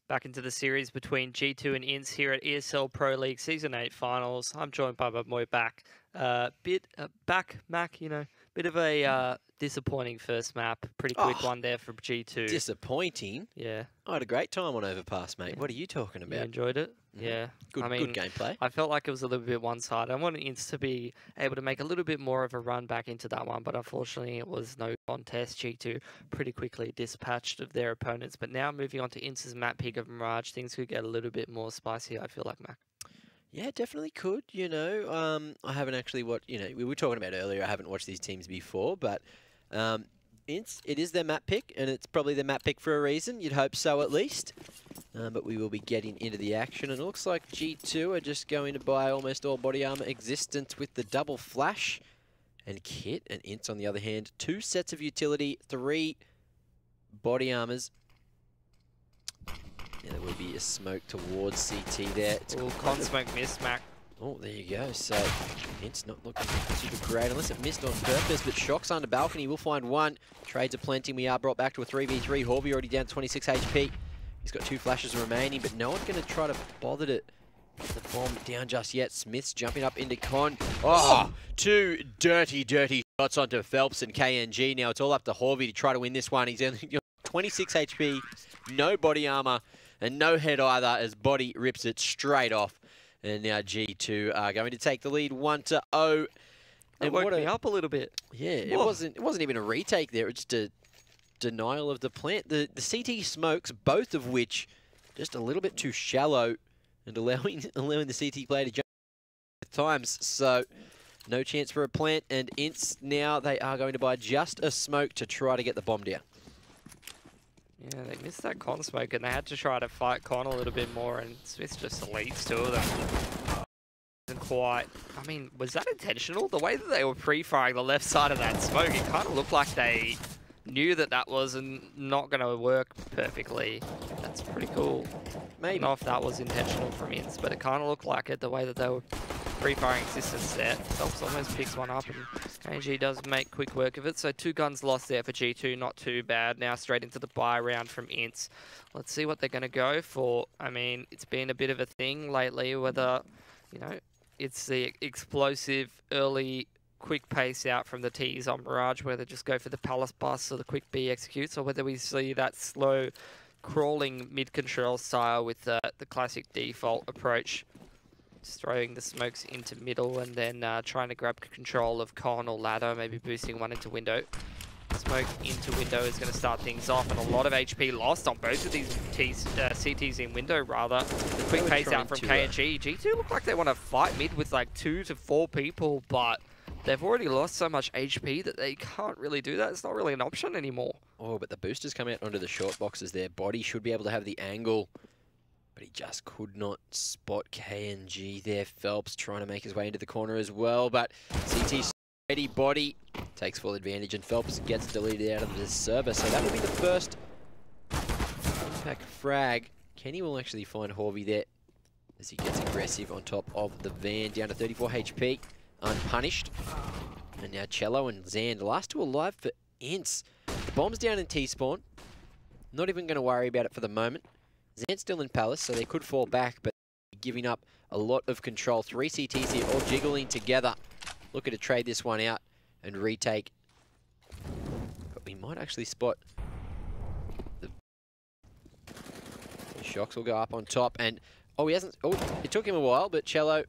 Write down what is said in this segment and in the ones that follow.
Back into the series between G2 and INTZ here at ESL Pro League Season 8 Finals. I'm joined by my boy Back. Mac, bit of a disappointing first map. Pretty quick one there for G2. Disappointing? Yeah. I had a great time on Overpass, mate. Yeah. What are you talking about? You enjoyed it? Yeah. Good gameplay. I felt like it was a little bit one-sided. I wanted INTZ to be able to make a little bit more of a run back into that one, but unfortunately it was no contest. G2 pretty quickly dispatched of their opponents. But now moving on to INTZ's map pick of Mirage, things could get a little bit more spicy, I feel like, Mac. Yeah, definitely could, I haven't actually watched, we were talking about earlier, I haven't watched these teams before, but INTZ, it is their map pick, and it's probably their map pick for a reason. You'd hope so, at least. But we will be getting into the action, and it looks like G2 are just going to buy almost all body armor existence with the double flash and kit, and INTZ, on the other hand, 2 sets of utility, 3 body armors. Yeah, there will be a smoke towards CT there. Oh, con smoke missed, Mac. Oh, there you go. So, INTZ not looking super great, unless it missed on purpose, but Shock's on the balcony. We'll find one. Trades are plenty. We are brought back to a 3v3. Horby already down to 26 HP. He's got 2 flashes remaining, but no one's going to try to bother to get the bomb down just yet. Smith's jumping up into Con. Oh, 2 dirty shots onto Phelps and KNG. Now it's all up to Horby to try to win this one. He's only got 26 HP, no body armor, and no head either, as Body rips it straight off. And now G2 are going to take the lead 1-0. It woke me up a little bit. Yeah, it wasn't even a retake there. It's just a denial of the plant. The CT smokes, both of which just a little bit too shallow and allowing the CT player to jump at times. So no chance for a plant. And INTZ now, they are going to buy just a smoke to try to get the bomb down. Yeah, they missed that con smoke, and they had to try to fight con a little bit more, and Smith just deletes 2 of them. Isn't quite... I mean, was that intentional? The way that they were pre-firing the left side of that smoke, it kind of looked like they knew that that wasn't not going to work perfectly. That's pretty cool. Maybe. I don't know if that was intentional from INTZ, but it kind of looked like it, the way that they were pre-firing existence there. Phelps almost picks one up, and KNG does make quick work of it. So 2 guns lost there for G2, not too bad. Now straight into the buy round from INTZ. Let's see what they're going to go for. I mean, it's been a bit of a thing lately, whether, it's the explosive early quick pace out from the T's on Mirage, where they just go for the Palace bus or the quick B executes, or whether we see that slow crawling mid-control style with the classic default approach. Just throwing the smokes into middle and then trying to grab control of con or ladder, maybe boosting one into window. Smoke into window is going to start things off, and a lot of HP lost on both of these CTs in window, rather. The quick pace out from KNG. G2 look like they want to fight mid with like 2 to 4 people, but they've already lost so much HP that they can't really do that. It's not really an option anymore. Oh, but the boosters come out onto the short boxes there. Body should be able to have the angle, but he just could not spot KNG there. Phelps trying to make his way into the corner as well, but CT ready. Body takes full advantage, and Phelps gets deleted out of the server. So that will be the first impact frag. Kenny will actually find Horby there as he gets aggressive on top of the van, down to 34 HP, unpunished. And now Cello and Zan, the last 2 alive for INTZ. The bomb's down in T-spawn. Not even going to worry about it for the moment. Zan's still in Palace, so they could fall back, but giving up a lot of control. 3 CTs here, all jiggling together. Looking to trade this one out and retake. But we might actually spot the Shocks will go up on top, and he hasn't. Oh, it took him a while, but Cello,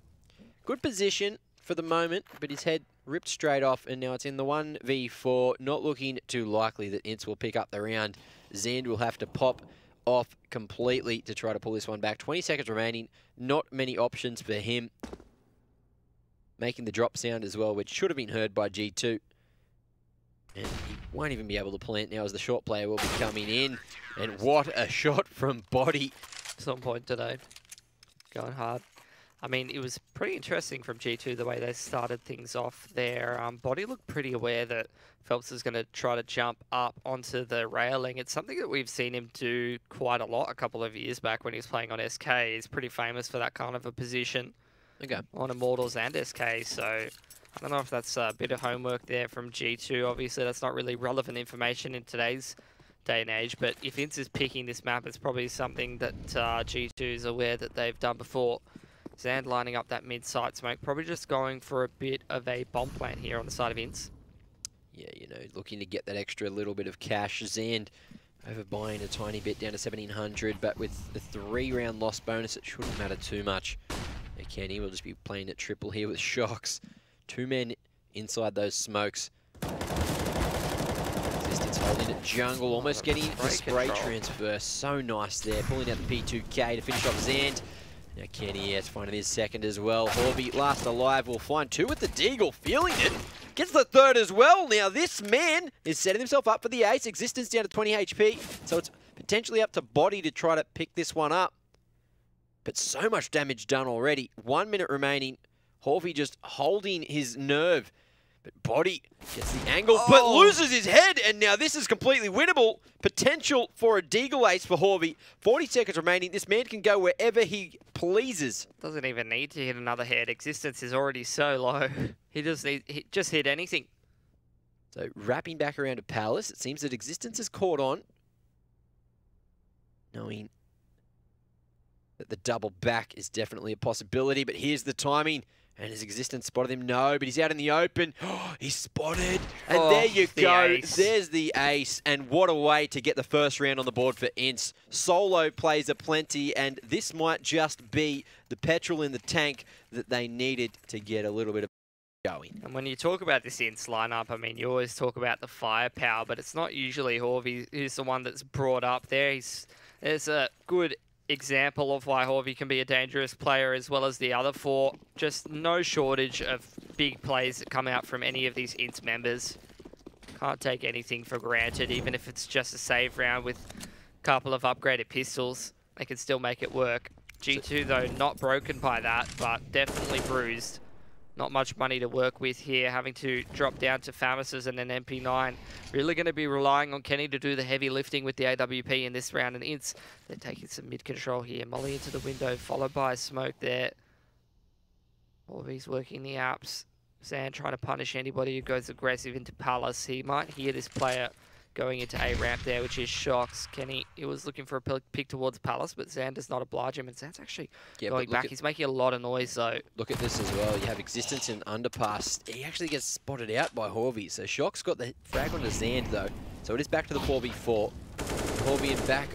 good position for the moment, but his head ripped straight off, and now it's in the 1v4. Not looking too likely that INTZ will pick up the round. Zand will have to pop off completely to try to pull this one back. 20 seconds remaining. Not many options for him. Making the drop sound as well, which should have been heard by G2. And he won't even be able to plant now, as the short player will be coming in. And what a shot from Body. Some point today. Going hard. I mean, it was pretty interesting from G2 the way they started things off there. Body looked pretty aware that Phelps is going to try to jump up onto the railing. It's something that we've seen him do quite a lot a couple of years back when he was playing on SK. He's pretty famous for that kind of a position on Immortals and SK. So I don't know if that's a bit of homework there from G2. Obviously, that's not really relevant information in today's day and age. But if INTZ is picking this map, it's probably something that G2 is aware that they've done before. Zand lining up that mid-site smoke, probably just going for a bit of a bomb plant here on the side of INTZ. Yeah, you know, looking to get that extra little bit of cash. Zand overbuying a tiny bit down to 1,700, but with the 3-round loss bonus, it shouldn't matter too much. Yeah, Kenny will just be playing at triple here with Shocks. 2 men inside those smokes. Existence holding it jungle, almost getting the spray transfer. So nice there, pulling out the P2K to finish off Zand. Now Kenny, yes, finding his second as well. Horvey, last alive, will find 2 with the Deagle, feeling it. Gets the 3rd as well. Now this man is setting himself up for the ace. Existence down to 20 HP, so it's potentially up to Body to try to pick this one up. But so much damage done already. 1 minute remaining. Horvey just holding his nerve. But Body gets the angle, but loses his head, and now this is completely winnable. Potential for a Deagle ace for Horvey. 40 seconds remaining. This man can go wherever he pleases. Doesn't even need to hit another head. Existence is already so low. He just hit anything. So wrapping back around to Palace, it seems that Existence is caught on. Knowing that the double back is definitely a possibility, but here's the timing. And his Existence spotted him? No, but he's out in the open. Oh, he's spotted. And there you go. Ace. There's the ace. And what a way to get the first round on the board for INTZ. Solo plays aplenty, and this might just be the petrol in the tank that they needed to get a little bit of going. And when you talk about this INTZ lineup, I mean, you always talk about the firepower, but it's not usually Horvey who's the one that's brought up there. There's a good example of why Horvey can be a dangerous player, as well as the other 4. Just no shortage of big plays that come out from any of these INTZ members. Can't take anything for granted, even if it's just a save round with a couple of upgraded pistols. They can still make it work. G2, though, not broken by that, but definitely bruised. Not much money to work with here, having to drop down to Famis's and an MP9. Really going to be relying on Kenny to do the heavy lifting with the AWP in this round. And INTZ, they're taking some mid-control here. Molly into the window, followed by a smoke there. Horvey's working the apps. Zand trying to punish anybody who goes aggressive into Palace. He might hear this player going into A-ramp there, which is Shocks. Kenny, he was looking for a pick towards Palace, but Zand does not oblige him, and Zand's actually going back. He's making a lot of noise, though. Look at this as well. You have Existence in underpass. He actually gets spotted out by Horvey. So Shocks got the frag onto Zand, though. So it is back to the 4v4. Horvey in back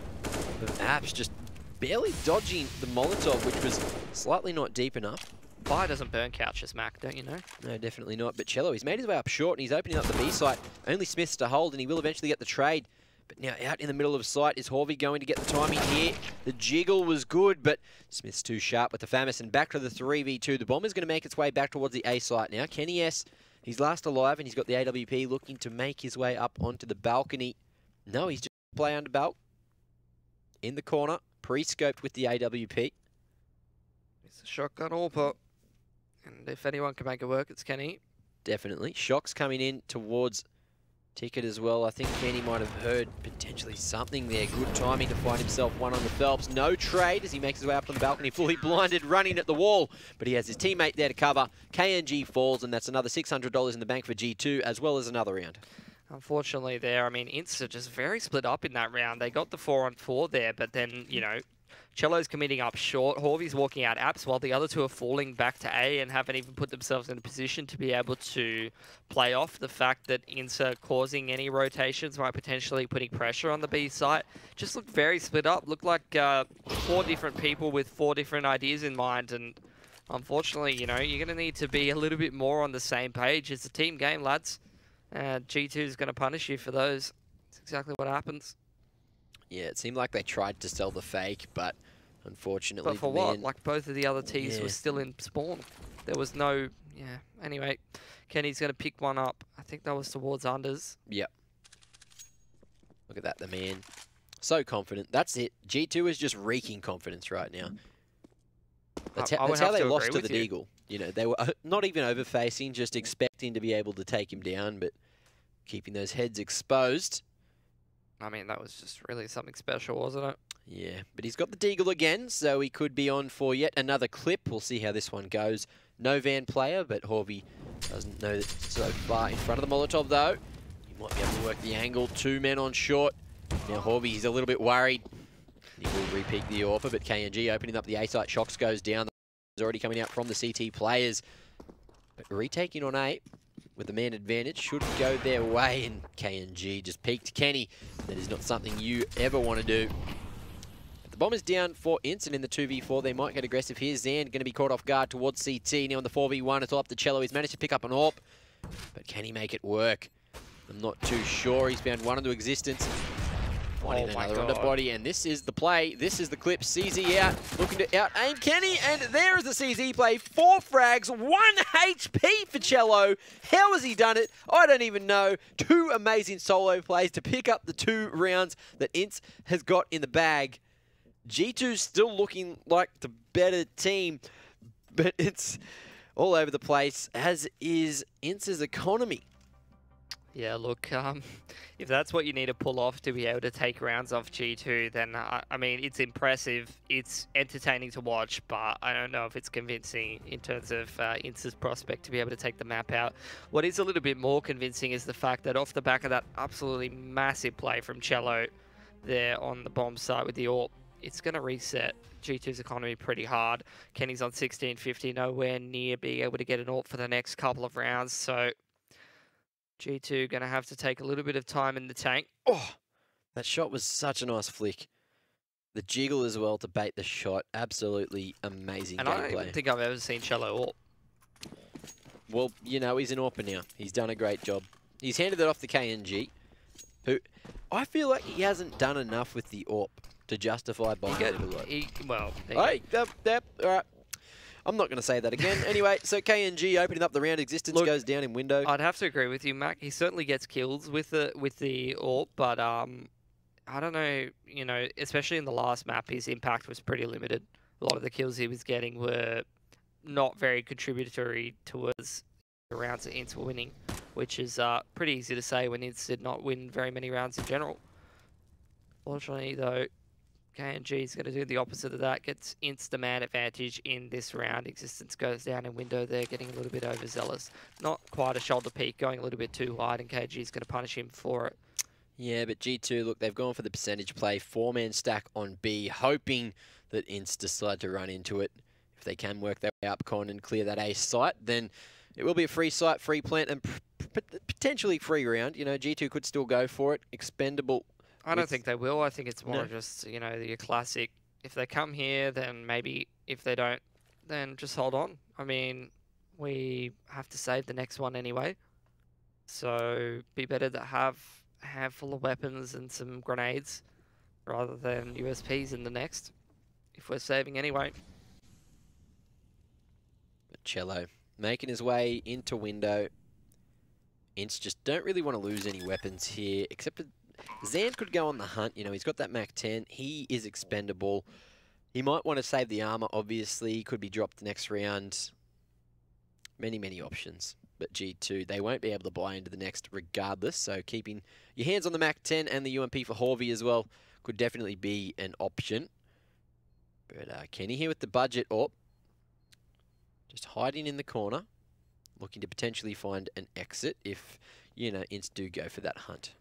of apps, just barely dodging the Molotov, which was slightly not deep enough. Fire doesn't burn couches, Mac, don't you know? No, definitely not. But Cello, he's made his way up short, and he's opening up the B site. Only Smith's to hold, and he will eventually get the trade. But now out in the middle of sight, is Horvey going to get the timing here? The jiggle was good, but Smith's too sharp with the Famis, and back to the 3v2. The Bomber's going to make its way back towards the A site now. Kenny S, he's last alive, and he's got the AWP looking to make his way up onto the balcony. No, he's just play under belt. In the corner, pre-scoped with the AWP. It's a shotgun AWP. And if anyone can make it work, it's Kenny. Definitely. Shocks coming in towards Ticket as well. I think Kenny might have heard potentially something there. Good timing to find himself one on the Phelps. No trade as he makes his way up on the balcony, fully blinded, running at the wall. But he has his teammate there to cover. KNG falls, and that's another $600 in the bank for G2, as well as another round. Unfortunately there, I mean, INTZ are just very split up in that round. They got the 4-on-4 there, but then, you know, Cello's committing up short, Horvey's walking out apps, while the other 2 are falling back to A and haven't even put themselves in a position to be able to play off the fact that INTZ are causing any rotations by potentially putting pressure on the B site. Just looked very split up, looked like 4 different people with 4 different ideas in mind, and unfortunately, you know, you're going to need to be a little bit more on the same page. It's a team game, lads. G2 is going to punish you for those. That's exactly what happens. Yeah, it seemed like they tried to sell the fake, but unfortunately... But for what? Like, both of the other teams were still in spawn. There was no... Yeah, anyway, Kenny's going to pick one up. I think that was towards unders. Yep. Look at that, the man. So confident. That's it. G2 is just reeking confidence right now. That's how they lost to the Deagle. You know, they were not even overfacing, just expecting to be able to take him down, but keeping those heads exposed. I mean, that was just really something special, wasn't it? Yeah, but he's got the Deagle again, so he could be on for yet another clip. We'll see how this one goes. No van player, but Horvey doesn't know that so far in front of the Molotov, though. He might be able to work the angle. 2 men on short. Now Horby, he's a little bit worried. He will repeat the offer, but KNG opening up the A site. Shocks goes down. Is already coming out from the CT players. But retaking on A with the man advantage should go their way, and KNG just peeked Kenny. That is not something you ever want to do. The bomb is down for INTZ, and in the 2v4 they might get aggressive here. Zan going to be caught off guard towards CT. Now in the 4v1 it's all up to Cello. He's managed to pick up an AWP, but can he make it work? I'm not too sure. He's found one into existence. Finding another on the body, and this is the play. This is the clip. CZ out, looking to out-aim Kenny, and there is the CZ play. 4 frags, 1 HP for Cello. How has he done it? I don't even know. 2 amazing solo plays to pick up the 2 rounds that INTZ has got in the bag. G2's still looking like the better team, but it's all over the place, as is INTZ's economy. Yeah, look, if that's what you need to pull off to be able to take rounds off G2, then, I mean, it's impressive. It's entertaining to watch, but I don't know if it's convincing in terms of INTZ's prospect to be able to take the map out. What is a little bit more convincing is the fact that off the back of that absolutely massive play from Cello there on the bomb site with the AWP, it's going to reset G2's economy pretty hard. Kenny's on 1650, nowhere near being able to get an AWP for the next couple of rounds, so G2 going to have to take a little bit of time in the tank. Oh, that shot was such a nice flick. The jiggle as well to bait the shot. Absolutely amazing and gameplay. I don't even think I've ever seen Cello AWP. Well, you know, he's an AWPer now. He's done a great job. He's handed it off to KNG, who I feel like he hasn't done enough with the AWP to justify buying it. Well, all right. I'm not going to say that again. Anyway, so KNG opening up the round. Existence goes down in window. I'd have to agree with you, Mac. He certainly gets kills with the AWP, but I don't know. You know, especially in the last map, his impact was pretty limited. A lot of the kills he was getting were not very contributory towards the rounds that INTZ were winning, which is pretty easy to say when INTZ did not win very many rounds in general. Fortunately, though, KNG is going to do the opposite of that, gets INTZ the man advantage in this round. Existence goes down in window there, getting a little bit overzealous. Not quite a shoulder peak, going a little bit too wide, and KNG is going to punish him for it. Yeah, but G2, look, they've gone for the percentage play. 4-man stack on B, hoping that INTZ decide to run into it. If they can work their way up con and clear that A site, then it will be a free site, free plant, and potentially free round. You know, G2 could still go for it. Expendable. I don't think they will. I think it's more just, you know, your classic, if they come here, then maybe. If they don't, then just hold on. I mean, we have to save the next one anyway. So, be better to have a handful of weapons and some grenades rather than USPs in the next, if we're saving anyway. But Cello making his way into window. INTZ just don't really want to lose any weapons here, except for Zan could go on the hunt. You know, he's got that Mac 10. He is expendable. He might want to save the armor, obviously. He could be dropped next round. Many, many options. But G2, they won't be able to buy into the next regardless. So keeping your hands on the Mac 10 and the UMP for Horvey as well could definitely be an option. But Kenny here with the budget AWP. Just hiding in the corner. Looking to potentially find an exit if, you know, INTZ do go for that hunt.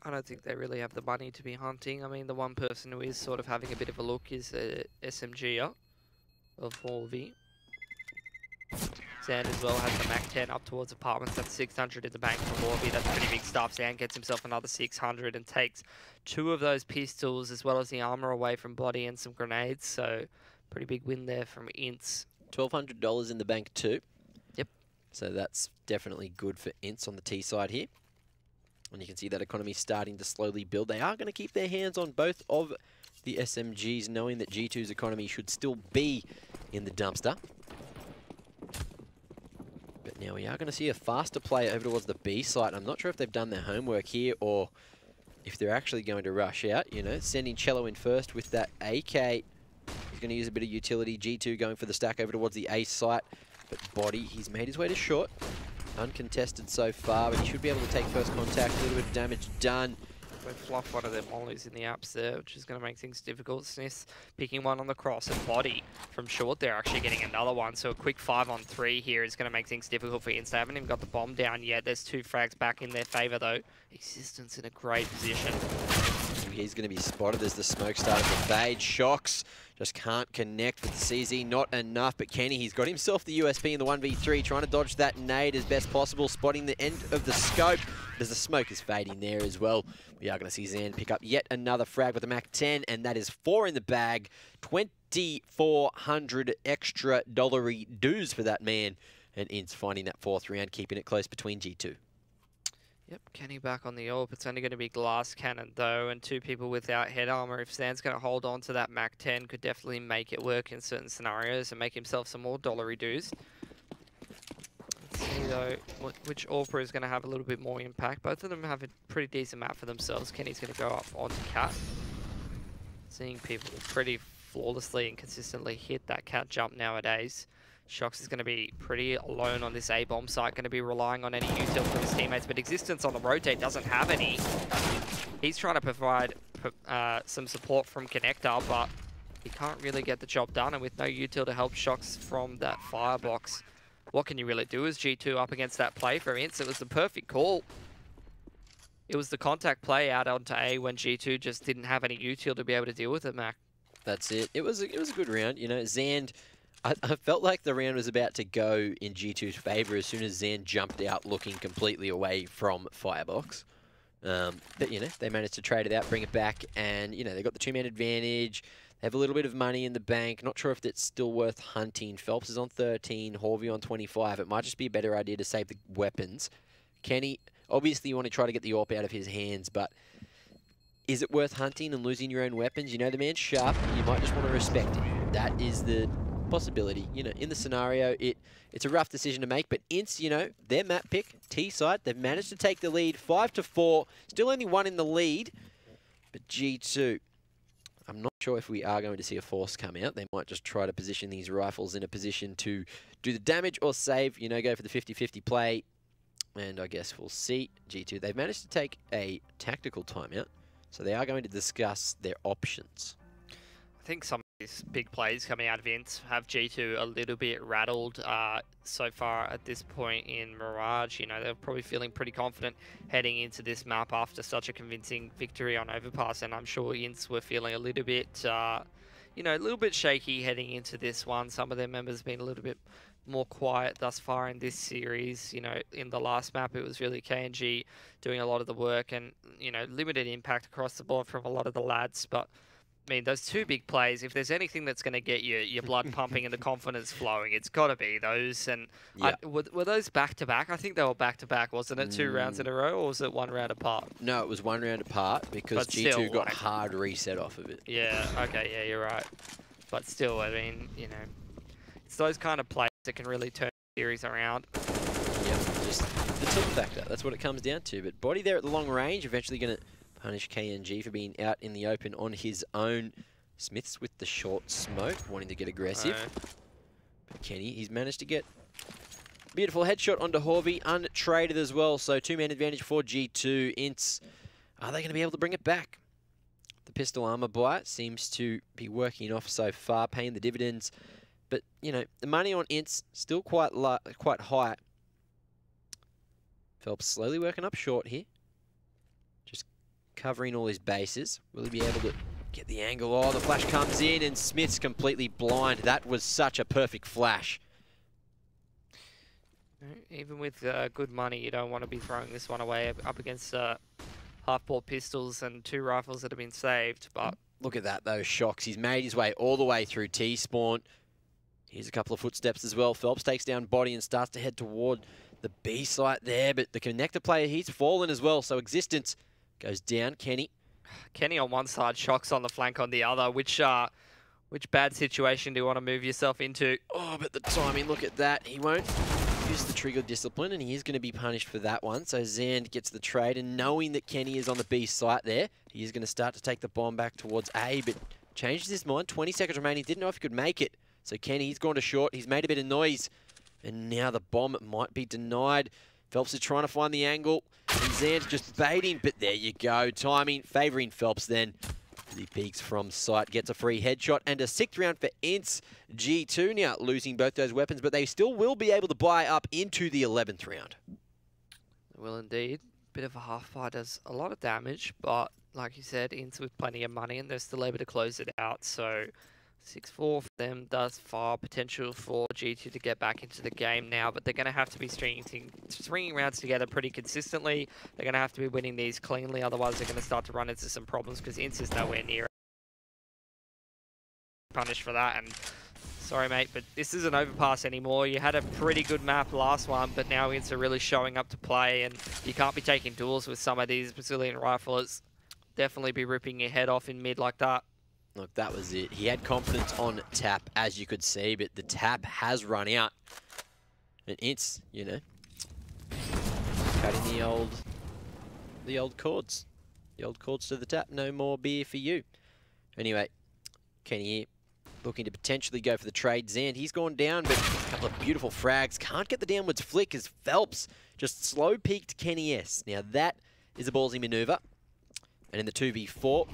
I don't think they really have the money to be hunting. I mean, the one person who is sort of having a bit of a look is SMGer of Horvey. Zan as well has the Mac 10 up towards apartments. That's 600 in the bank for Horvey. That's pretty big stuff. Zan gets himself another 600 and takes 2 of those pistols as well as the armor away from body and some grenades. So, pretty big win there from INTZ. $1,200 in the bank too. Yep. So that's definitely good for INTZ on the T side here. And you can see that economy starting to slowly build. They are going to keep their hands on both of the SMGs, knowing that G2's economy should still be in the dumpster. But now we are going to see a faster play over towards the B site. I'm not sure if they've done their homework here or if they're actually going to rush out. You know, sending Cello in first with that AK. He's going to use a bit of utility. G2 going for the stack over towards the A site. But body, he's made his way to short. Uncontested so far, but he should be able to take first contact. A little bit of damage done. They fluff one of their mollies in the apps there, which is going to make things difficult. Smith picking one on the cross and body from short there, actually getting another one. So a quick 5-on-3 here is going to make things difficult for INTZ. They haven't even got the bomb down yet. There's 2 frags back in their favor though. Existence in a great position. He's going to be spotted as the smoke started to fade. Shocks just can't connect with the CZ, not enough. But Kenny, he's got himself the USP in the 1v3, trying to dodge that nade as best possible, spotting the end of the scope. As the smoke is fading there as well, we are going to see Zan pick up yet another frag with the MAC-10, and that is 4 in the bag. 2,400 extra dollary dues for that man. And INTZ finding that 4th round, keeping it close between G2. Yep, Kenny back on the AWP. It's only going to be glass cannon though, and 2 people without head armor. If Zan's going to hold on to that MAC-10, could definitely make it work in certain scenarios and make himself some more dollary dues. Let's see though, which AWPer is going to have a little bit more impact. Both of them have a pretty decent map for themselves. Kenny's going to go up onto Cat. Seeing people pretty flawlessly and consistently hit that Cat jump nowadays. Shocks is going to be pretty alone on this A-bomb site, going to be relying on any util from his teammates, but Existence on the rotate doesn't have any. He's trying to provide some support from Connector, but he can't really get the job done, and with no util to help Shocks from that firebox, what can you really do as G2 up against that play for INTZ? It was the perfect call. It was the contact play out onto A when G2 just didn't have any util to be able to deal with it, Mac. That's it. It was a good round. You know, Zand, I felt like the round was about to go in G2's favour as soon as Zan jumped out looking completely away from Firebox. But, you know, they managed to trade it out, bring it back, and, you know, they got the 2-man advantage. They have a little bit of money in the bank. Not sure if it's still worth hunting. Phelps is on 13, Horvey on 25. It might just be a better idea to save the weapons. Kenny, obviously you want to try to get the AWP out of his hands, but is it worth hunting and losing your own weapons? You know, the man's sharp. You might just want to respect him. That is the possibility. You know, in the scenario, it's a rough decision to make, but INTZ, you know, their map pick, T side, they've managed to take the lead 5-4, still only 1 in the lead, but G2, I'm not sure if we are going to see a force come out. They might just try to position these rifles in a position to do the damage or save, you know, go for the 50-50 play, and I guess we'll see. G2, they've managed to take a tactical timeout, so they are going to discuss their options. I think some of these big plays coming out of INTZ have G2 a little bit rattled so far at this point in Mirage. You know, they're probably feeling pretty confident heading into this map after such a convincing victory on Overpass, and I'm sure INTZ were feeling a little bit, you know, a little bit shaky heading into this one. Some of their members have been a little bit more quiet thus far in this series. You know, in the last map, it was really KNG doing a lot of the work and, you know, limited impact across the board from a lot of the lads, but I mean, those 2 big plays, if there's anything that's going to get your blood pumping and the confidence flowing, it's got to be those. And yeah. Were those back-to-back? I think they were back-to-back, wasn't it? 2 rounds in a row, or was it 1 round apart? No, it was 1 round apart because G2 got hard reset off of it. Yeah, okay, yeah, you're right. But still, I mean, you know, it's those kind of plays that can really turn the series around. Yeah, just the tilt factor. That's what it comes down to. But Body there at the long range, eventually going to punish KNG for being out in the open on his own. Smith's with the short smoke, wanting to get aggressive. But Kenny, he's managed to get a beautiful headshot onto Horvey, untraded as well. So 2-man advantage for G2. INTZ, are they going to be able to bring it back? The pistol armor buy seems to be working off so far, paying the dividends. But, you know, the money on INTZ still quite high. Phelps slowly working up short here. Just covering all his bases. Will he be able to get the angle? Oh, the flash comes in and Smith's completely blind. That was such a perfect flash. Even with good money, you don't want to be throwing this one away up against half-bore pistols and 2 rifles that have been saved. But look at that, those shocks. He's made his way all the way through T-spawn. Here's a couple of footsteps as well. Phelps takes down Body and starts to head toward the B site there, but the connector player, he's fallen as well, so Existence goes down. Kenny on one side, Shocks on the flank on the other. Which bad situation do you want to move yourself into? Oh, but the timing, look at that. He won't use the trigger discipline, and he is going to be punished for that one. So Zand gets the trade, and knowing that Kenny is on the B site there, he is going to start to take the bomb back towards A, but changes his mind. 20 seconds remaining, didn't know if he could make it. So Kenny, he's gone to short, he's made a bit of noise, and now the bomb might be denied. Phelps is trying to find the angle, and Zan's just baiting, but there you go. Timing, favouring Phelps then. He peeks from sight, gets a free headshot, and a 6th round for INTZ. G2 now losing both those weapons, but they still will be able to buy up into the 11th round. Will indeed. Bit of a half-fire does a lot of damage, but like you said, INTZ with plenty of money, and they're still able to close it out. So 6-4 for them does far potential for G2 to get back into the game now, but they're going to have to be stringing rounds together pretty consistently. They're going to have to be winning these cleanly, otherwise they're going to start to run into some problems because INTZ is nowhere near punished for that. And sorry, mate, but this isn't overpass anymore. You had a pretty good map last one, but now INTZ are really showing up to play, and you can't be taking duels with some of these Brazilian riflers. Definitely be ripping your head off in mid like that. Look, that was it. He had confidence on tap, as you could see, but the tap has run out. And INTZ, you know, cutting the old cords. The old cords to the tap. No more beer for you. Anyway, Kenny here, looking to potentially go for the trade. Zan, he's gone down, but a couple of beautiful frags. Can't get the downwards flick as Phelps just slow-peaked Kenny S. Now that is a ballsy maneuver. And in the 2v4,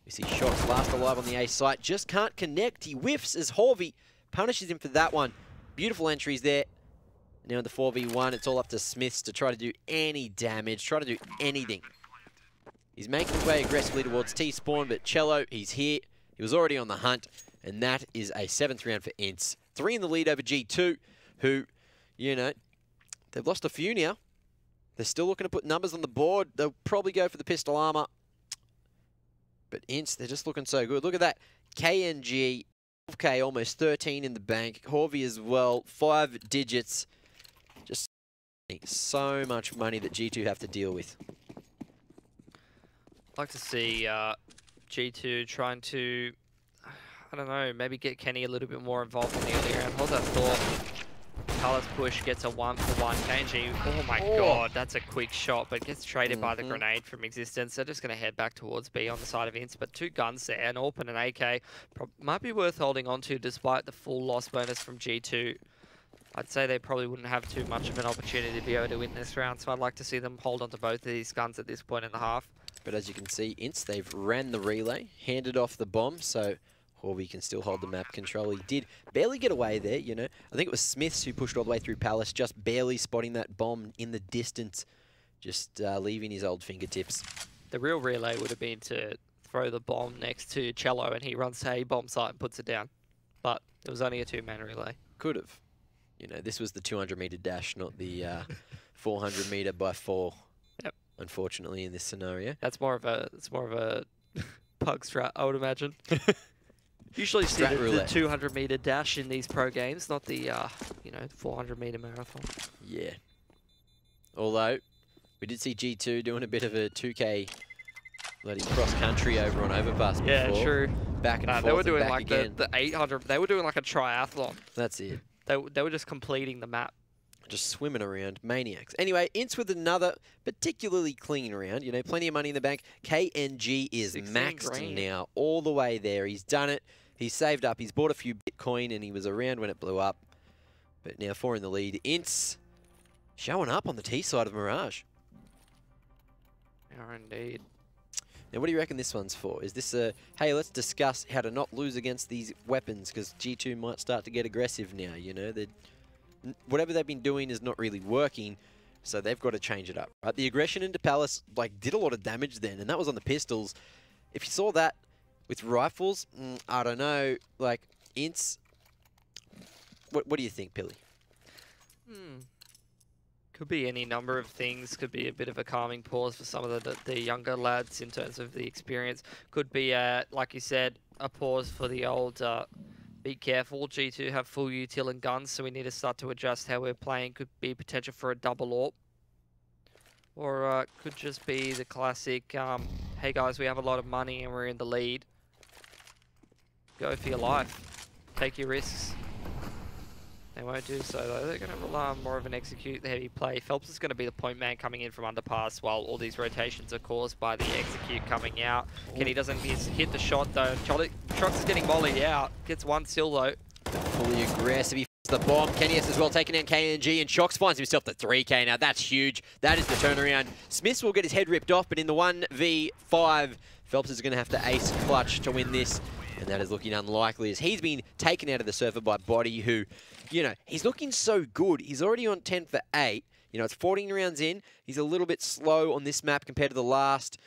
we see shots last alive on the A site. Just can't connect. He whiffs as Horvey punishes him for that one. Beautiful entries there. Now in the 4v1, it's all up to Smiths to try to do any damage, try to do anything. He's making his way aggressively towards T-spawn, but Cello, he's here. He was already on the hunt, and that is a 7th round for INTZ. 3 in the lead over G2, who, you know, they've lost a few now. They're still looking to put numbers on the board. They'll probably go for the pistol armor. But INTZ, they're just looking so good. Look at that. KNG, 12K, almost 13 in the bank. Horvey as well, 5 digits. Just so much money that G2 have to deal with. I'd like to see G2 trying to, I don't know, maybe get Kenny a little bit more involved in the early round. Hold that thought. Carlos push gets a 1-for-1. KNG, oh my god, that's a quick shot, but gets traded by the grenade from Existence. They're just going to head back towards B on the side of INTZ, but 2 guns there, an AWP and an AK. Might be worth holding on to despite the full loss bonus from G2. I'd say they probably wouldn't have too much of an opportunity to be able to win this round, so I'd like to see them hold on to both of these guns at this point in the half. But as you can see, INTZ, they've ran the relay, handed off the bomb, so Horvey can still hold the map control. He did barely get away there, you know. I think it was Smiths who pushed all the way through Palace, just barely spotting that bomb in the distance, just leaving his old fingertips. The real relay would have been to throw the bomb next to Cello and he runs to a bomb site and puts it down. But it was only a 2-man relay. Could have. You know, this was the 200-meter dash, not the 400-meter by 4. Yep. Unfortunately, in this scenario. That's more of a pug strat, I would imagine. Usually see the 200-meter dash in these pro games, not the, you know, 400-meter marathon. Yeah. Although, we did see G2 doing a bit of a 2K bloody cross-country over on Overpass before. Yeah, true. Back and forth they were doing and back like again. the 800, they were doing like a triathlon. That's it. They were just completing the map. Just swimming around, maniacs. Anyway, INTZ with another particularly clean round. You know, plenty of money in the bank. KNG is maxed now, all the way there. He's done it. He's saved up. He's bought a few Bitcoin, and he was around when it blew up. But now 4 in the lead. INTZ showing up on the T side of Mirage. Yeah, indeed. Now, what do you reckon this one's for? Is this a, hey, let's discuss how to not lose against these weapons, because G2 might start to get aggressive now, you know? Whatever they've been doing is not really working, so they've got to change it up. Right? The aggression into Palace did a lot of damage then, and that was on the pistols. If you saw that with rifles, I don't know. Like, INTZ, what do you think, Pilly? Could be any number of things. Could be a bit of a calming pause for some of the younger lads in terms of the experience. Could be, like you said, a pause for the old... be careful, G2 have full util and guns, so we need to start to adjust how we're playing. Could be potential for a double AWP. Or could just be the classic, hey guys, we have a lot of money and we're in the lead. Go for your life. Take your risks. They won't do so though. They're going to rely on more of an execute the heavy play. Phelps is going to be the point man coming in from underpass while all these rotations are caused by the execute coming out. Kenny doesn't hit the shot though. Trox is getting mollied out. Gets 1 still though. Fully aggressive. He The bomb. Kenny as well taking down KNG, and Shox finds himself the 3K. Now that's huge. That is the turnaround. Smiths will get his head ripped off, but in the 1v5, Phelps is going to have to ace clutch to win this, and that is looking unlikely as he's been taken out of the server by Body, who, you know, he's looking so good. He's already on 10 for 8. You know, it's 14 rounds in. He's a little bit slow on this map compared to the last,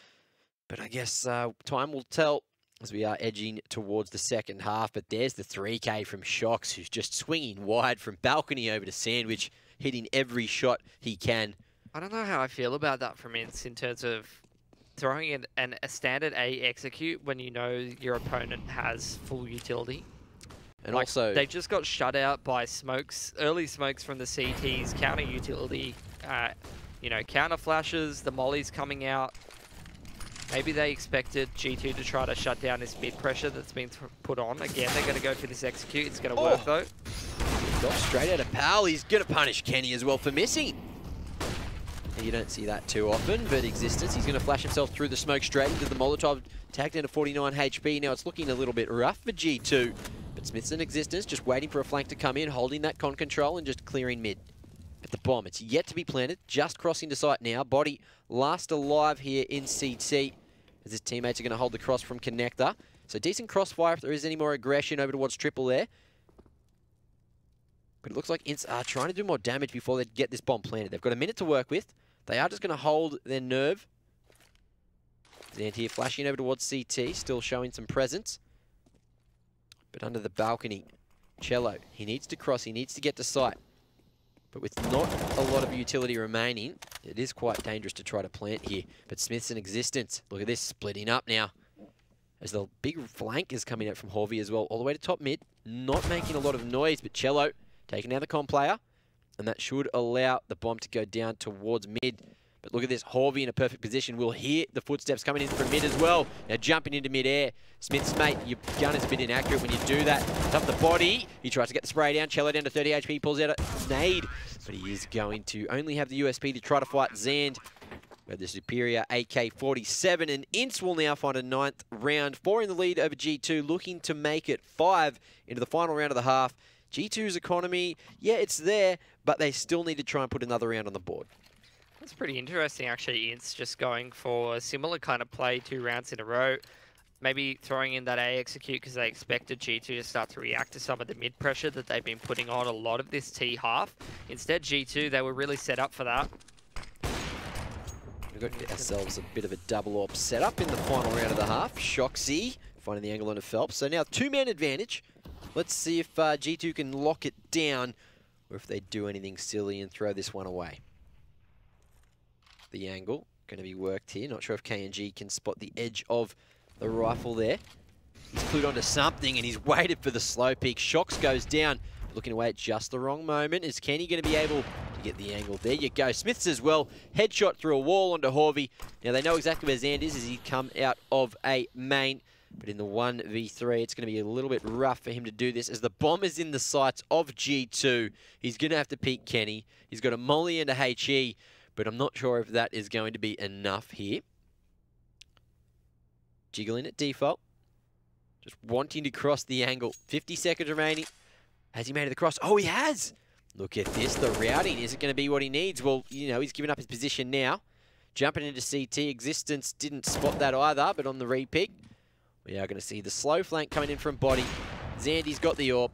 but I guess time will tell as we are edging towards the second half. But there's the 3K from Shox, who's just swinging wide from balcony over to sandwich, hitting every shot he can. I don't know how I feel about that from INTZ in terms of throwing in a standard A execute when you know your opponent has full utility. And like, also, they just got shut out by smokes, early smokes from the CTs, counter utility, you know, counter flashes, the mollies coming out. Maybe they expected G2 to try to shut down this mid pressure that's been put on. Again, they're going to go for this execute. It's going to work though. Got straight out of Pal. He's going to punish Kenny as well for missing. And you don't see that too often, but Existence, he's going to flash himself through the smoke straight into the Molotov. Tagged down to 49 HP. Now it's looking a little bit rough for G2. But Smiths and Existence just waiting for a flank to come in, holding that con control and just clearing mid. At the bomb, it's yet to be planted, just crossing to site now. Body last alive here in CT, as his teammates are going to hold the cross from Connector. So decent crossfire if there is any more aggression over towards Triple there. But it looks like INTZ are trying to do more damage before they get this bomb planted. They've got a minute to work with. They are just going to hold their nerve. Zand here flashing over towards CT, still showing some presence. But under the balcony, Cello, he needs to cross, he needs to get to site. But with not a lot of utility remaining, it is quite dangerous to try to plant here. But Smith's in Existence. Look at this, splitting up now. As the big flank is coming out from Horvey as well, all the way to top mid. Not making a lot of noise, but Cello taking down the comp player. And that should allow the bomb to go down towards mid. But look at this, Horvey in a perfect position. We'll hear the footsteps coming in from mid as well. Now jumping into mid-air. Smith's mate, your gun is a bit inaccurate when you do that. It's up the body. He tries to get the spray down. Cello down to 30 HP, pulls out a nade. But he is going to only have the USP to try to fight Zand. We have the superior AK-47, and INTZ will now find a 9th round. 4 in the lead over G2, looking to make it 5 into the final round of the half. G2's economy, yeah, it's there, but they still need to try and put another round on the board. That's pretty interesting, actually. INTZ just going for a similar kind of play 2 rounds in a row. Maybe throwing in that A execute because they expected G2 to start to react to some of the mid pressure that they've been putting on a lot of this T half. Instead, G2, they were really set up for that. We've got ourselves a bit of a double AWP setup in the final round of the half. Shoxy finding the angle on the Phelps. So now 2-man advantage. Let's see if G2 can lock it down or if they do anything silly and throw this one away. The angle going to be worked here. Not sure if KNG can spot the edge of the rifle there. He's clued onto something and he's waited for the slow peek. Shox goes down, looking away at just the wrong moment. Is Kenny going to be able to get the angle? There you go. Smiths as well. Headshot through a wall onto Horvey. Now they know exactly where Zand is as he come out of a main. But in the 1v3, it's going to be a little bit rough for him to do this as the bomb is in the sights of G2. He's going to have to peek Kenny. He's got a molly and a HE, but I'm not sure if that is going to be enough here. Jiggling at default. Just wanting to cross the angle. 50 seconds remaining. Has he made it the cross? Oh, he has! Look at this. The routing. Is it going to be what he needs? Well, you know, he's given up his position now. Jumping into CT. Existence didn't spot that either, but on the re-pick, we are going to see the slow flank coming in from Body. Zandy's got the AWP,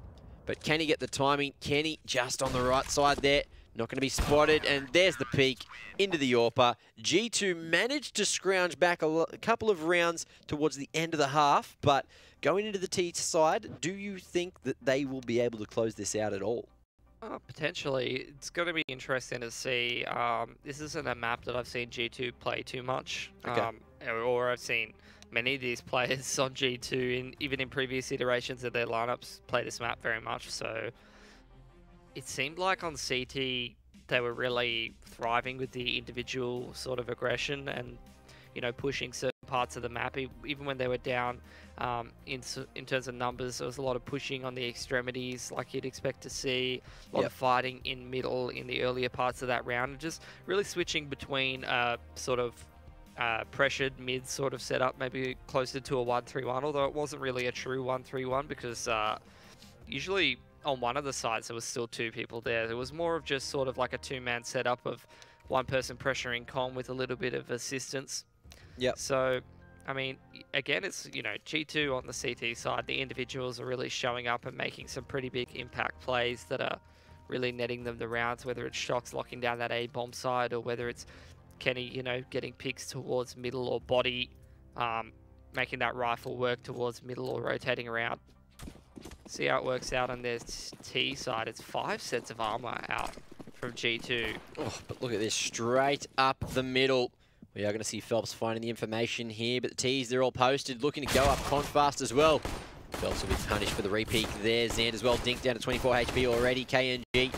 but can he get the timing? Kenny just on the right side there. Not going to be spotted, and there's the peak into the AWPer. G2 managed to scrounge back a couple of rounds towards the end of the half, but going into the T side, do you think that they will be able to close this out at all? Potentially. It's going to be interesting to see. This isn't a map that I've seen G2 play too much, Okay. Or I've seen many of these players on G2, even in previous iterations of their lineups, play this map very much, so it seemed like on CT they were really thriving with the individual sort of aggression and, you know, pushing certain parts of the map. Even when they were down in terms of numbers, there was a lot of pushing on the extremities like you'd expect to see. A lot of fighting in middle in the earlier parts of that round, and just really switching between sort of pressured mid sort of setup, maybe closer to a 1-3-1, although it wasn't really a true 1-3-1 because usually on one of the sides there was still 2 people there. It was more of just sort of like a 2-man setup of one person pressuring Con with a little bit of assistance. Yep. So, I mean, again, it's, you know, G2 on the CT side, the individuals are really showing up and making some pretty big impact plays that are really netting them the rounds, whether it's Shox locking down that A-bomb side or whether it's Kenny, you know, getting picks towards middle or body, making that rifle work towards middle or rotating around. See how it works out on their T side. It's 5 sets of armor out from G2. Oh, but look at this, straight up the middle. We are going to see Phelps finding the information here, but the T's, they're all posted, looking to go up Con fast as well. Phelps will be punished for the repeat there. Zand as well, dinked down to 24 HP already. KNG.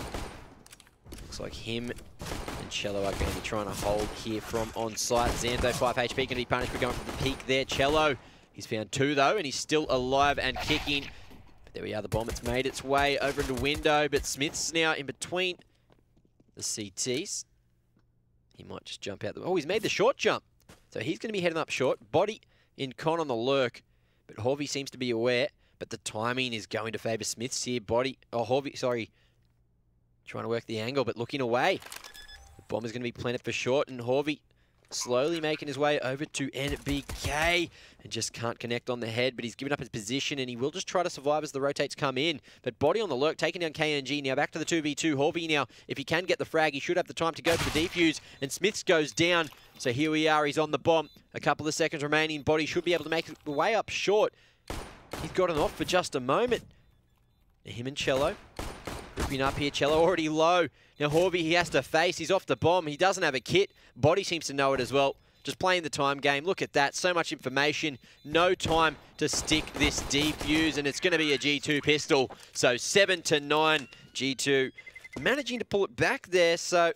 Looks like him and Cello are going to be trying to hold here from on site. Zando 5 HP, going to be punished for going for the peak there. Cello, he's found 2 though, and he's still alive and kicking. But there we are, the bomb, it's made its way over into window, but Smith's now in between the CTs. He might just jump out the... Oh, he's made the short jump. So he's going to be heading up short. Body in Con on the lurk. But Horvey seems to be aware. But the timing is going to favour Smiths here. Body... Oh, Horvey, sorry. Trying to work the angle, but looking away. The bomb is going to be planted for short. And Horvey slowly making his way over to NBK. And just can't connect on the head. But he's given up his position. And he will just try to survive as the rotates come in. But Body on the lurk, taking down KNG. Now back to the 2v2. Horvey now, if he can get the frag, he should have the time to go for the defuse. And Smiths goes down. So here we are. He's on the bomb. A couple of seconds remaining. Body should be able to make his way up short. He's gotten off for just a moment. Now him and Cello. Ripping up here. Cello already low. Now Horvey, he has to face. He's off the bomb. He doesn't have a kit. Body seems to know it as well. Just playing the time game. Look at that. So much information. No time to stick this defuse. And it's going to be a G2 pistol. So 7-9. G2 managing to pull it back there. So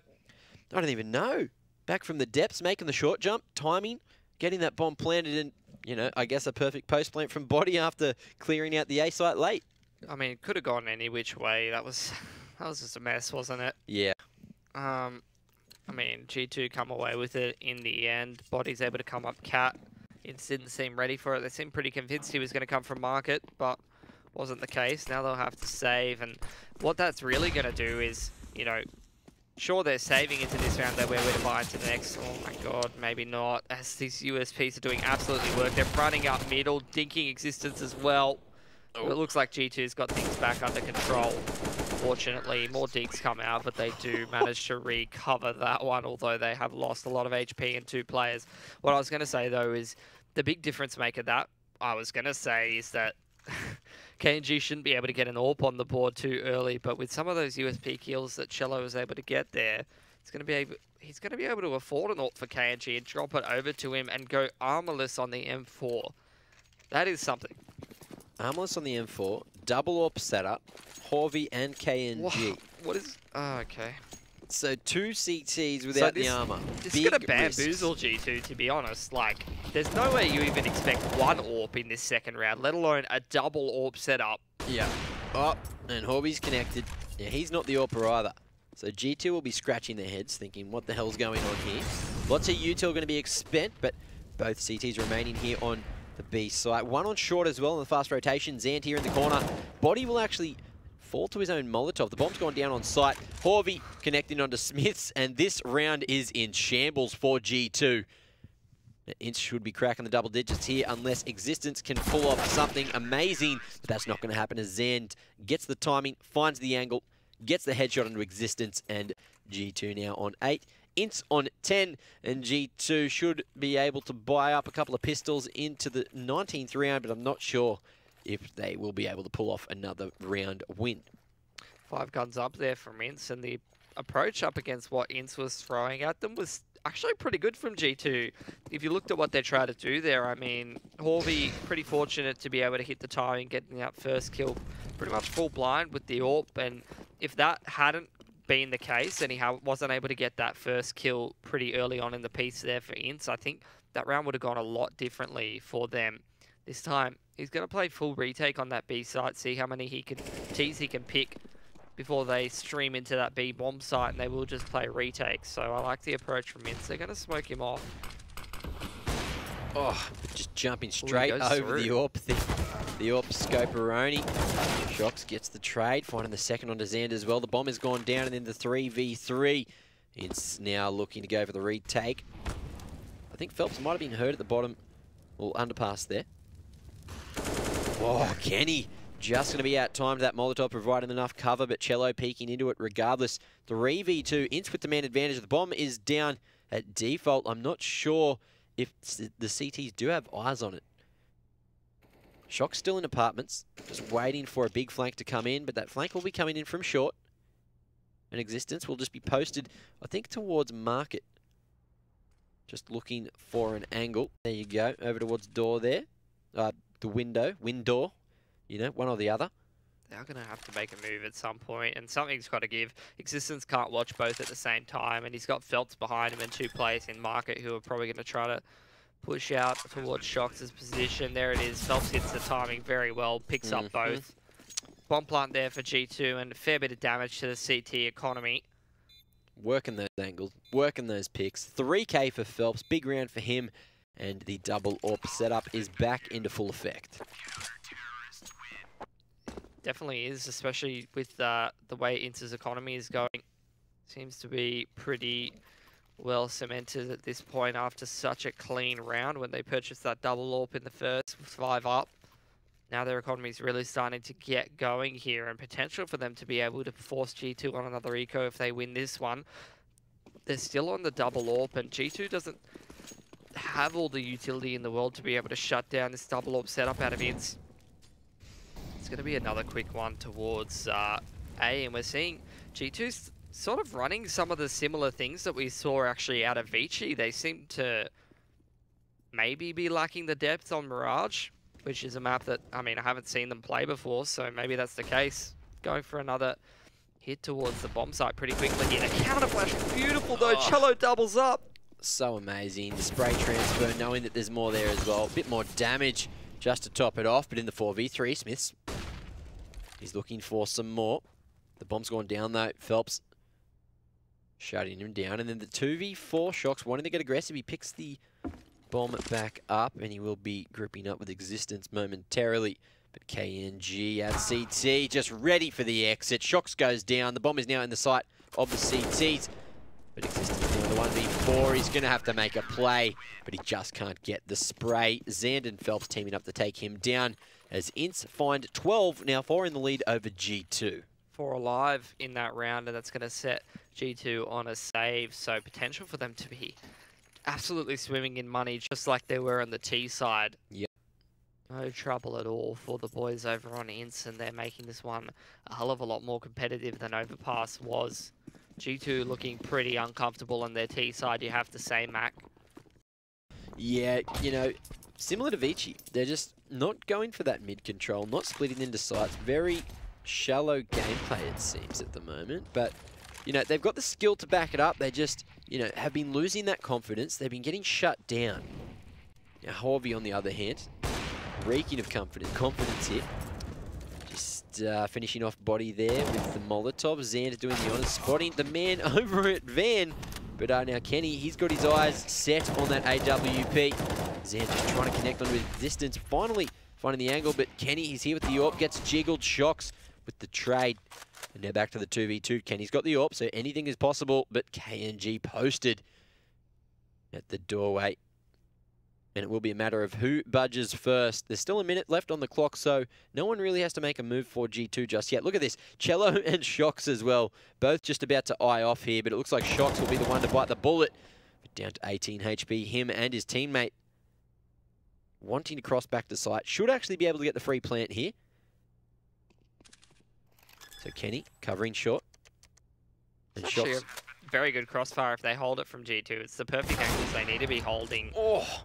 I don't even know. Back from the depths, making the short jump. Timing. Getting that bomb planted in, you know, I guess a perfect post plant from Body after clearing out the A site late. I mean, it could have gone any which way. That was just a mess, wasn't it? Yeah. I mean, G2 come away with it in the end. Body's able to come up cat. It didn't seem ready for it. They seemed pretty convinced he was going to come from market, but wasn't the case. Now they'll have to save, and what that's really going to do is, you know, sure, they're saving into this round. They were to buy into the next. Oh my god, maybe not. As these USPs are doing absolutely work. They're running up middle, dinking existence as well. Oh. It looks like G2's got things back under control. Fortunately, more dinks come out, but they do manage to recover that one, although they have lost a lot of HP in 2 players. What I was going to say, though, is the big difference maker that I was going to say is that KNG shouldn't be able to get an AWP on the board too early, but with some of those USP kills that Cello was able to get there, he's going to be able to afford an AWP for KNG and drop it over to him and go armorless on the M4. That is something. Armless on the M4, double AWP setup, Horvey and KNG. What is... Oh, okay. So 2 CTs without the armor. This is going to bamboozle G2, to be honest. Like, there's no way you even expect 1 AWP in this second round, let alone a double AWP setup. Yeah. Oh, and Horvey's connected. Yeah, he's not the AWPer either. So G2 will be scratching their heads, thinking, what the hell's going on here? Lots of util going to be spent, but both CTs remaining here on the B site. One on short as well in the fast rotation. Zand here in the corner. Body will actually fall to his own Molotov. The bomb's gone down on site. Horvey connecting onto Smiths, and this round is in shambles for G2. INTZ should be cracking the double digits here unless Existence can pull off something amazing, but that's not going to happen as Zand gets the timing, finds the angle, gets the headshot into Existence, and G2 now on 8. INTZ on 10, and G2 should be able to buy up a couple of pistols into the 19th round, but I'm not sure if they will be able to pull off another round win. 5 guns up there from INTZ, and the approach up against what INTZ was throwing at them was actually pretty good from G2. If you looked at what they tried to do there, I mean, Horvey pretty fortunate to be able to hit the timing, getting that first kill pretty much full blind with the AWP, and if that hadn't been the case and he wasn't able to get that first kill pretty early on in the piece there for INTZ, I think that round would have gone a lot differently for them. This time, he's going to play full retake on that B site, see how many Ts he can pick before they stream into that B bomb site, and they will just play retake. So I like the approach from INTZ. They're going to smoke him off. Oh, just jumping straight over through. the AWP. The AWP Scoperoni. Shox gets the trade, finding the second onto Xander as well. The bomb has gone down, and then the 3v3. It's now looking to go for the retake. I think Phelps might have been hurt at the bottom. Well, underpass there. Oh, Kenny just going to be out-timed. That Molotov providing enough cover, but Cello peeking into it regardless. 3v2, INTZ with the man advantage. The bomb is down at default. I'm not sure if the CTs do have eyes on it. Shock's still in apartments, just waiting for a big flank to come in, but that flank will be coming in from short. And Existence will just be posted, I think, towards Market. Just looking for an angle. There you go, over towards door there. The window, you know, one or the other. They're going to have to make a move at some point, and something's got to give. Existence can't watch both at the same time, and he's got Phelps behind him and two players in Market who are probably going to try to push out towards Shox's position. There it is. Phelps hits the timing very well, picks up both. Bomb plant there for G2, and a fair bit of damage to the CT economy. Working those angles, working those picks. 3K for Phelps, big round for him, and the double AWP setup is back into full effect. Definitely is, especially with the way INTZ's economy is going. Seems to be pretty well cemented at this point after such a clean round when they purchased that double AWP in the first 5 up. Now their economy is really starting to get going here, and potential for them to be able to force G2 on another eco if they win this one. They're still on the double AWP, and G2 doesn't have all the utility in the world to be able to shut down this double AWP setup out of INTZ. It's going to be another quick one towards A, and we're seeing G2's sort of running some of the similar things that we saw actually out of Vici. They seem to maybe be lacking the depth on Mirage, which is a map that, I mean, I haven't seen them play before, so maybe that's the case. Going for another hit towards the bomb site pretty quickly here. The counter flash, beautiful though. Cello doubles up. So amazing. The spray transfer, knowing that there's more there as well. A bit more damage just to top it off, but in the 4v3, Smiths, he's looking for some more. The bomb's gone down though. Phelps shutting him down, and then the 2v4 Shox wanting to get aggressive. He picks the bomb back up, and he will be gripping up with Existence momentarily. But KNG at CT just ready for the exit. Shox goes down. The bomb is now in the sight of the CTs. But Existence doing the 1v4. He's going to have to make a play, but he just can't get the spray. Xand and Phelps teaming up to take him down as INTZ find 12, now 4 in the lead over G2. 4 alive in that round, and that's going to set G2 on a save. So potential for them to be absolutely swimming in money, just like they were on the T side. Yep. No trouble at all for the boys over on INTZ, and they're making this one a hell of a lot more competitive than Overpass was. G2 looking pretty uncomfortable on their T side, you have to say, Mac. Yeah, you know, similar to Vici, they're just not going for that mid control, not splitting into sites. Very shallow gameplay, it seems, at the moment. But, you know, they've got the skill to back it up. They just, you know, have been losing that confidence. They've been getting shut down. Now, Harvey, on the other hand, reeking of confidence here. Just finishing off body there with the Molotov. Xander doing the honours, spotting the man over at Van. But now Kenny, he's got his eyes set on that AWP. Xander just trying to connect onto Existence. Finally finding the angle, but Kenny, he's here with the AWP, gets jiggled. Shox with the trade. And now back to the 2v2. Kenny's got the AWP, so anything is possible, but KNG posted at the doorway. And it will be a matter of who budges first. There's still a minute left on the clock, so no one really has to make a move for G2 just yet. Look at this. Cello and Shox as well. Both just about to eye off here, but it looks like Shox will be the one to bite the bullet. But down to 18 HP, him and his teammate wanting to cross back to site. Should actually be able to get the free plant here. So Kenny covering short. And Actually, Shox. a very good crossfire if they hold it from G2. It's the perfect angles they need to be holding. Oh!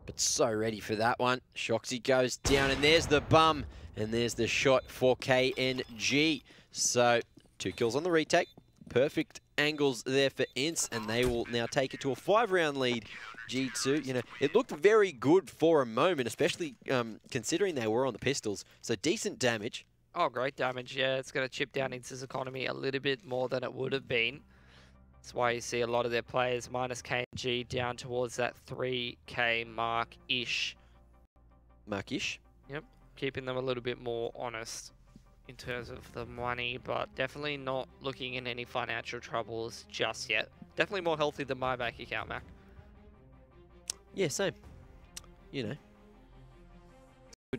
But so ready for that one. Shoxy goes down, and there's the bum. And there's the shot for KNG. So, 2 kills on the retake. Perfect angles there for INTZ, and they will now take it to a 5-round lead. G2, you know, it looked very good for a moment, especially considering they were on the pistols. So, decent damage. Oh, great damage, yeah. It's going to chip down INTZ's economy a little bit more than it would have been. That's why you see a lot of their players minus KNG down towards that 3K mark-ish. Markish. Yep, keeping them a little bit more honest in terms of the money, but definitely not looking in any financial troubles just yet. Definitely more healthy than my bank account, Mac. Yeah, same. You know,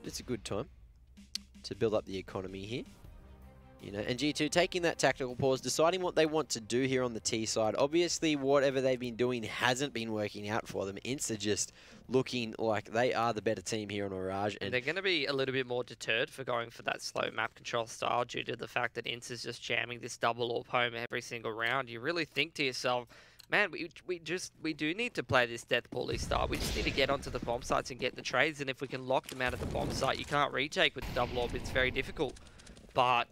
it's a good time to build up the economy here. You know, and G2 taking that tactical pause, deciding what they want to do here on the T side. Obviously, whatever they've been doing hasn't been working out for them. INTZ are just looking like they are the better team here on Mirage. And they're going to be a little bit more deterred for going for that slow map control style due to the fact that INTZ is just jamming this double AWP home every single round. You really think to yourself, man, we do need to play this death bully style. We just need to get onto the bomb sites and get the trades. And if we can lock them out of the bomb site, you can't retake with the double AWP. It's very difficult. But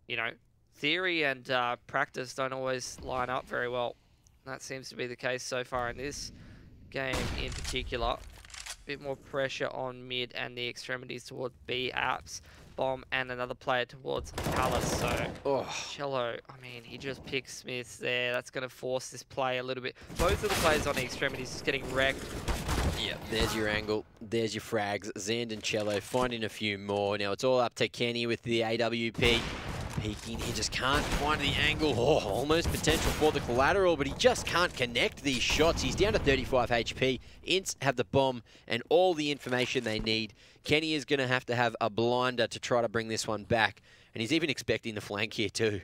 you know, theory and practice don't always line up very well. That seems to be the case so far in this game in particular. A bit more pressure on mid and the extremities towards B apps. Bomb and another player towards Palace. So, Cello, I mean, he just picks Smiths there. That's going to force this play a little bit. Both of the players on the extremities just getting wrecked. Yeah, there's your angle. There's your frags. Zand and Cello finding a few more. Now it's all up to Kenny with the AWP. Peeking, he just can't find the angle. Oh, almost potential for the collateral, but he just can't connect these shots. He's down to 35 HP. INTZ have the bomb and all the information they need. Kenny is going to have a blinder to try to bring this one back, and he's even expecting the flank here too.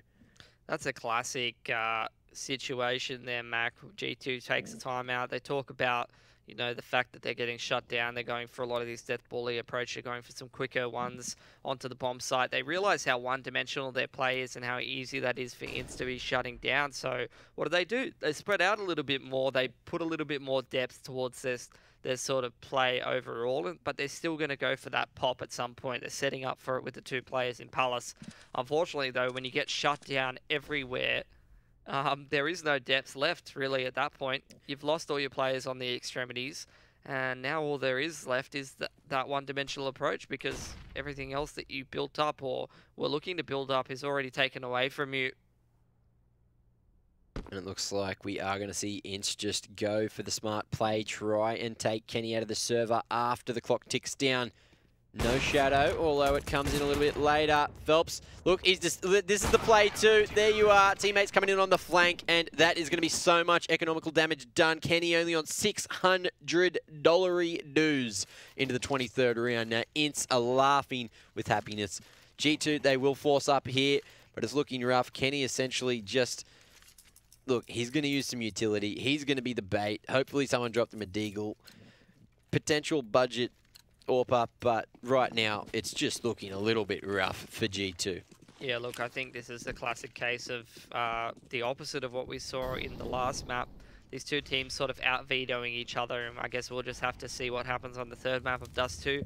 That's a classic situation there, Mac. G2 takes the time out. They talk about, you know, the fact that they're getting shut down. They're going for a lot of these death bully approach. They're going for some quicker ones onto the bomb site. They realize how one-dimensional their play is and how easy that is for INTZ to be shutting down. So what do? They spread out a little bit more. They put a little bit more depth towards their sort of play overall, but they're still going to go for that pop at some point. They're setting up for it with the two players in Palace. Unfortunately, though, when you get shut down everywhere, there is no depth left, really, at that point. You've lost all your players on the extremities, and now all there is left is that one-dimensional approach, because everything else that you built up or were looking to build up is already taken away from you. And it looks like we are going to see INTZ just go for the smart play, try and take Kenny out of the server after the clock ticks down. No shadow, although it comes in a little bit later. Phelps, look, this is the play too. There you are. Teammates coming in on the flank, and that is going to be so much economical damage done. Kenny only on $600 dues into the 23rd round. Now, INTZ are laughing with happiness. G2, they will force up here, but it's looking rough. Kenny essentially just... Look, he's going to use some utility. He's going to be the bait. Hopefully someone dropped him a deagle. Potential budget AWP up, but right now it's just looking a little bit rough for G2. Yeah, look, I think this is the classic case of the opposite of what we saw in the last map. These two teams sort of out-vetoing each other, and I guess we'll just have to see what happens on the third map of Dust 2.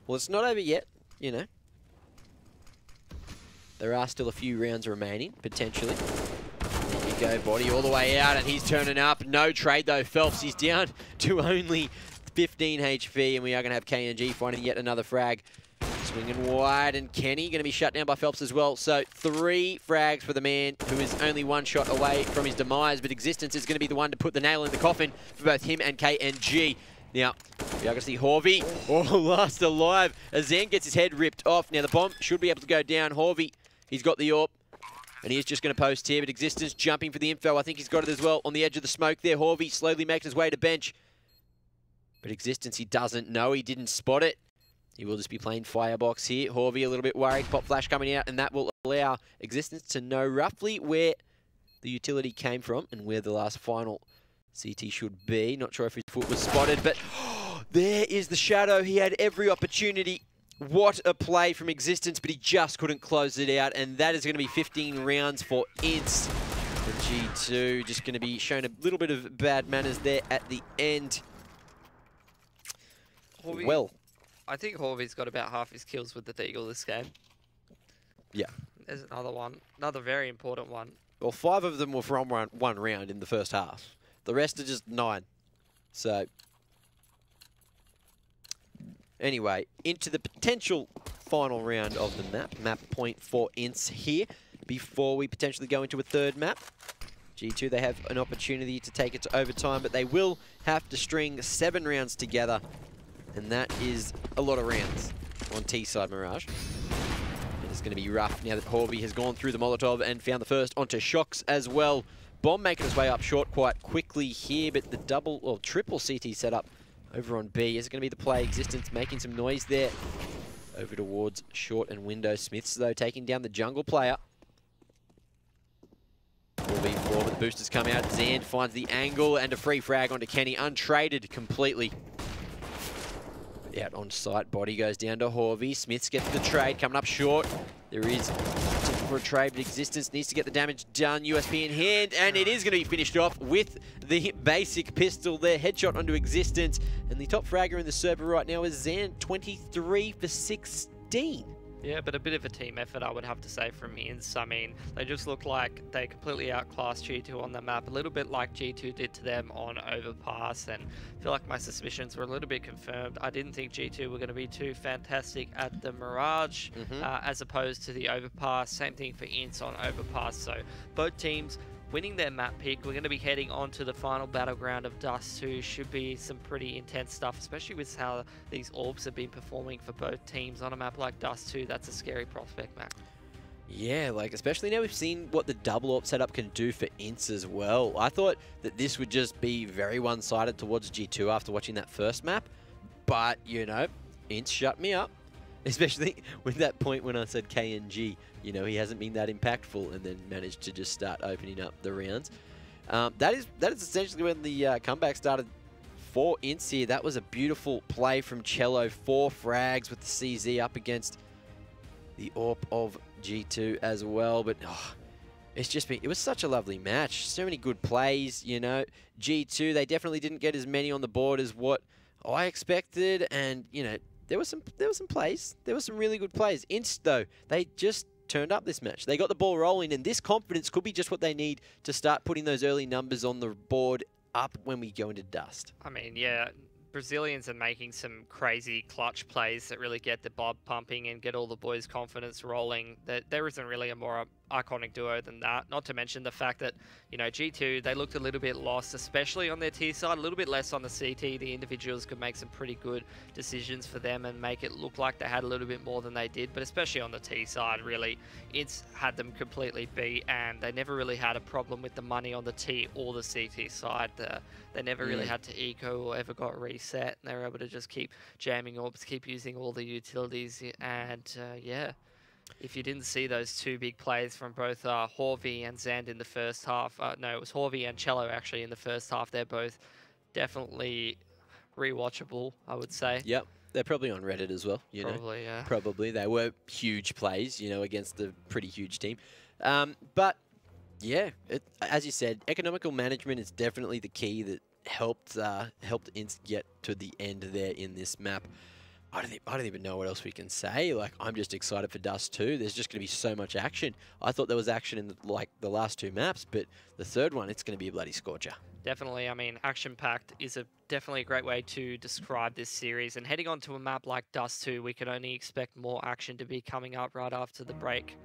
Well, it's not over yet, you know. There are still a few rounds remaining, potentially. There you go, body all the way out, and he's turning up. No trade, though. Phelps, he's down to only 15 HP, and we are going to have KNG finding yet another frag. Swinging wide, and Kenny going to be shut down by Phelps as well. So 3 frags for the man who is only 1 shot away from his demise, but Existence is going to be the one to put the nail in the coffin for both him and KNG. Now, we are going to see Horvey, last alive, as Zen gets his head ripped off. Now, the bomb should be able to go down. Horvey, he's got the AWP, and he is just going to post here, but Existence jumping for the info. I think he's got it as well on the edge of the smoke there. Horvey slowly makes his way to bench, but Existence, he doesn't know. He didn't spot it. He will just be playing firebox here. Horvey a little bit worried. Pop flash coming out, and that will allow Existence to know roughly where the utility came from and where the last final CT should be. Not sure if his foot was spotted, but there is the shadow. He had every opportunity. What a play from Existence, but he just couldn't close it out, and that is going to be 15 rounds for INTZ. And G2 just going to be shown a little bit of bad manners there at the end. Horvey, well, I think Horvey's got about half his kills with the Deagle this game. Yeah. There's another one, another very important one. Well, 5 of them were from one round in the first half. The rest are just 9. So, anyway, into the potential final round of the map. Map point for INTZ here. before we potentially go into a third map. G2, they have an opportunity to take it to overtime, but they will have to string 7 rounds together. And that is a lot of rounds on T-side Mirage. And it's going to be rough now that Horby has gone through the Molotov and found the first onto Shocks as well. Bomb making his way up short quite quickly here, but the double or triple CT setup over on B. Is it going to be the play? Existence making some noise there. Over towards short and window. Smiths, though, taking down the jungle player. 4v4, but the boosters come out. Zand finds the angle and a free frag onto Kenny. Untraded completely. Out on site, body goes down to Horvey. Smiths gets the trade, coming up short. There is for a trade, but Existence needs to get the damage done. USP in hand, and it is going to be finished off with the basic pistol there. Headshot onto Existence, and the top fragger in the server right now is Zand, 23 for 16. Yeah, but a bit of a team effort, I would have to say, from INTZ. I mean, they just look like they completely outclassed G2 on the map, a little bit like G2 did to them on Overpass, and I feel like my suspicions were a little bit confirmed. I didn't think G2 were going to be too fantastic at the Mirage, as opposed to the Overpass. Same thing for INTZ on Overpass, so both teams winning their map pick. We're going to be heading on to the final battleground of Dust 2. Should be some pretty intense stuff, especially with how these orbs have been performing for both teams on a map like Dust 2. That's a scary prospect, Mac. Yeah, like, especially now we've seen what the double AWP setup can do for INTZ as well. I thought that this would just be very one-sided towards G2 after watching that first map, but, you know, INTZ shut me up. Especially with that point when I said KNG, you know, he hasn't been that impactful, and then managed to just start opening up the rounds. That is essentially when the comeback started for INTZ here. That was a beautiful play from Cello. 4 frags with the CZ up against the AWP of G2 as well. But it's just been, it was such a lovely match. So many good plays, you know. G2, they definitely didn't get as many on the board as what I expected, and, you know, there were some plays. There were some really good plays. INTZ, though, they just turned up this match. They got the ball rolling, and this confidence could be just what they need to start putting those early numbers on the board up when we go into Dust. I mean, yeah, Brazilians are making some crazy clutch plays that really get the bob pumping and get all the boys' confidence rolling. There isn't really a more iconic duo than that. Not to mention the fact that, you know, G2, they looked a little bit lost, especially on their T side, a little bit less on the CT. The individuals could make some pretty good decisions for them and make it look like they had a little bit more than they did, but especially on the T side, really, it's had them completely beat, and they never really had a problem with the money on the T or the CT side. They never really had to eco or ever got reset, and they were able to just keep jamming orbs, keep using all the utilities, and yeah. If you didn't see those 2 big plays from both Horvey and Zand in the first half, no, it was Horvey and Cello actually in the first half. They're both definitely rewatchable, I would say. Yep, they're probably on Reddit as well. You probably, know? Yeah. Probably. They were huge plays, you know, against a pretty huge team. But, yeah, as you said, economical management is definitely the key that helped INTZ get to the end there in this map. I don't even know what else we can say. Like, I'm just excited for Dust 2. There's just going to be so much action. I thought there was action in the last 2 maps, but the third one, it's going to be a bloody scorcher. Definitely. I mean, action-packed is definitely a great way to describe this series. And heading on to a map like Dust 2, we can only expect more action to be coming up right after the break.